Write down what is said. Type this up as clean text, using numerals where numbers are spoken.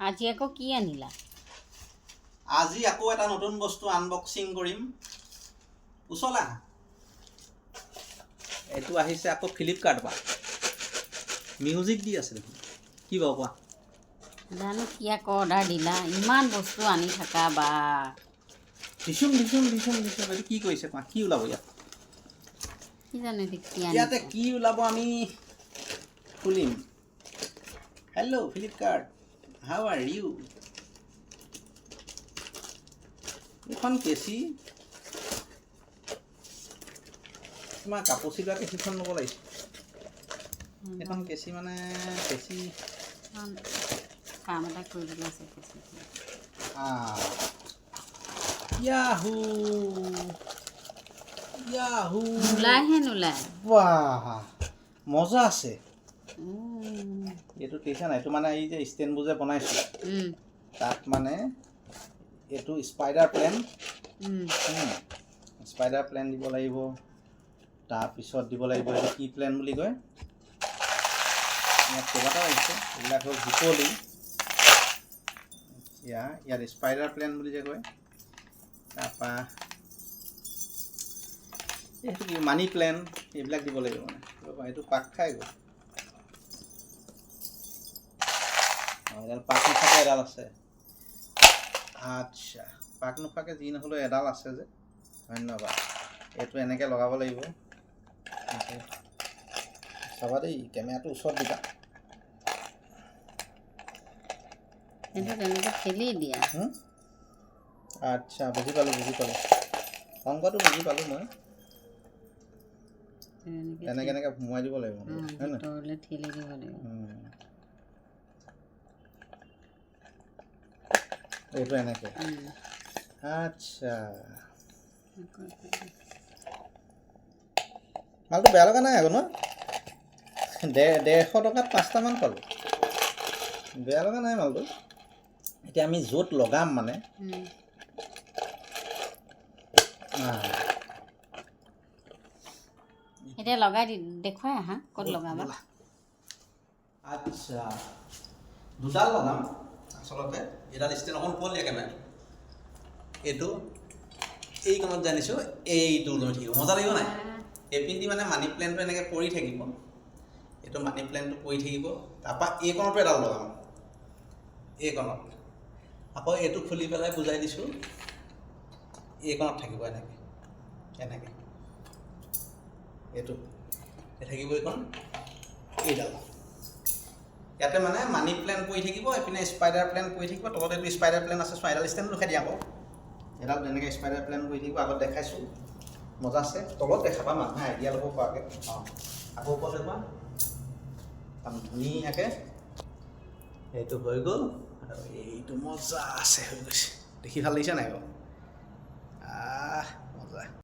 আজি আকৌ কি আনিলা? আজি আকৌ এটা নতুন বস্তু আনবক্সিং কৰিম। উচলা এইটো আহিছে আকৌ ফ্লিপকাৰ্ট পৰা। মিউজিক দি আছে দেখোন। কি বাৰু কোৱা? জানো কি আকৌ অৰ্ডাৰ দিলা, ইমান বস্তু আনি থাকা বা। দিছোং এইটো কি কৰিছে কোৱা? কি ওলাব ইয়াত? কি জানো এতিয়া কি ইয়াতে আনিছে? কি ওলাব আমি খুলিম। Hello' Flipkart, how are you? এইখন কেঁচি, তোমাৰ কাপোৰ চিলোৱা কেঁচিখন ল'ব লাগিছে। এইখন কেঁচি মানে কেঁচি কাম এটা কৰিবলৈ আছে কেঁচি। ইয়াহু ইয়াহু নোলায়। বাহ মজা আছে। এইটো দেখিছা নাই? এইটো মানে এই যে ষ্টেণ্ডবোৰ যে বনাইছোঁ তাত মানে এইটো স্পাইডাৰ প্লেন দিব লাগিব। তাৰপিছত দিব লাগিব এইটো কি প্লেন বুলি কয়, ইয়াত কেইবাটাও আহিছে। এইবিলাক হ'ল হুকলি, ইয়াত স্পাইডাৰ প্লেন বুলি যে কয়। তাৰপৰা এইটো কি মানি প্লেন, এইবিলাক দিব লাগিব মানে। এইটো পাক খাই গ'ল। এডাল পাক নোখোৱাকৈ এডাল আছে। আচ্ছা, পাক নোখোৱাকৈ যি নহ'লেও এডাল আছে যে, ধন্যবাদ। এইটো এনেকৈ লগাব লাগিব। চাবা দেই, কেমেৰাটো ওচৰত দিবা। এইটো তেনেকৈ ঠেলি দিয়া। আচ্ছা, বুজি পালোঁ। অংকটো বুজি পালোঁ মই। এনেকৈ সোমোৱাই দিব লাগিব, হয় নাই? ভিতৰলৈ ঠেলি দিব লাগিব। এইটো এনেকৈ। আচ্ছা, মালটো বেয়া লগা নাই আকৌ ন? 150 টকাত 5টামান পালোঁ। বেয়া লগা নাই মালটো। এতিয়া আমি য'ত লগাম মানে এতিয়া লগাই দেখুৱাই আহা ক'ত লগাবা। আচ্ছা, দুডাল লগাম আচলতে। এডাল ষ্টেণ্ড অকণ ওপৰলৈ কেমেৰা, এইটো এইকণত জানিছোঁ, এইটো লৈ থাকিব মজা লাগিব নাই? এইপিনেদি মানে মানি প্লেণ্টটো এনেকৈ পৰি থাকিব। এইটো মানি প্লেণ্টটো পৰি থাকিব। তাৰপৰা এইকণতো এডাল লগাম, এইকণত। আকৌ এইটো খুলি পেলাই বুজাই দিছোঁ, এইকণত থাকিব এনেকৈ এইটো থাকিব। এইকণ এইডাল ইয়াতে মানে মানি প্লেন পৰি থাকিব, এইপিনে স্পাইডাৰ প্লেন পৰি থাকিব। তলত এইটো স্পাইডাৰ প্লেন আছে, এডাল ষ্টেণ্ড ৰখাই দিয়া আকৌ। এডাল তেনেকৈ স্পাইডাৰ প্লেন পৰি থাকিব। আগত দেখাইছোঁ, মজা আছে। তলত দেখাবা, মানুহে আইডিয়া ল'ব পৰাকৈ। আকৌ ওপৰত দেখুৱা, ধুনীয়াকৈ এইটো হৈ গ'ল। আৰু এইটো মজা আছে, হৈ গৈছে। দেখি ভাল লাগিছে নাই বাৰু? মজা।